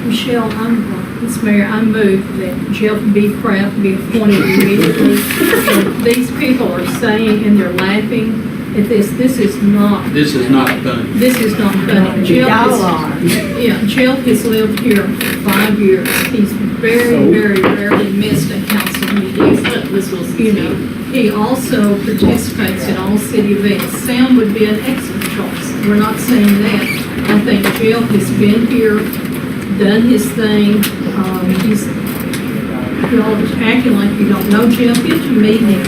Michelle, Ms. Mayor, I move that Jeff B. Kraft be appointed immediately. These people are saying, and they're laughing at this, this is not funny. This is not funny. Jeff has lived here for 5 years. He's very rarely missed a council meeting. You know, he also participates in all city events. Sam would be an excellent choice. We're not saying that. I think Jeff has been here, done his thing. Y'all acting like you don't know Jeff. Get to meet him.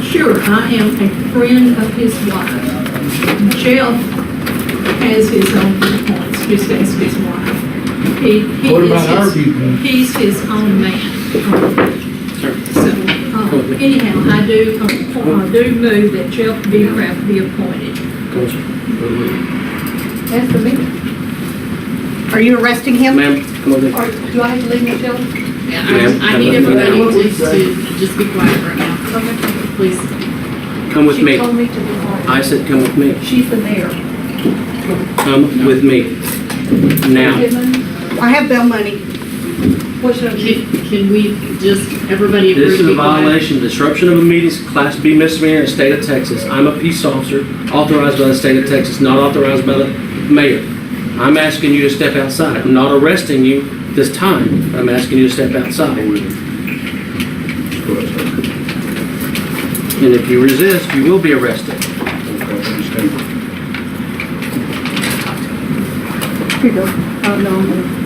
Sure, I am a friend of his wife. Jeff has his own points, just as his wife. He's his own man. Anyhow, I do move that Jeff B. Kraft be appointed. As for me. Are you arresting him? Ma'am, come over there. Or do I have to leave Michelle? Ma'am, I need everybody to just be quiet right now. Okay. Please. come with She me. told me to be quiet. I said come with me. She's the mayor. Come with me. Now. I have bail money. What should I do? Can we just, everybody agree This to is be a quiet? violation, disruption of a meeting, Class B misdemeanor in the state of Texas. I'm a peace officer, authorized by the state of Texas, not authorized by the mayor. I'm asking you to step outside. I'm not arresting you this time, but I'm asking you to step outside. And if you resist, you will be arrested. Here you go. No, I'm gonna.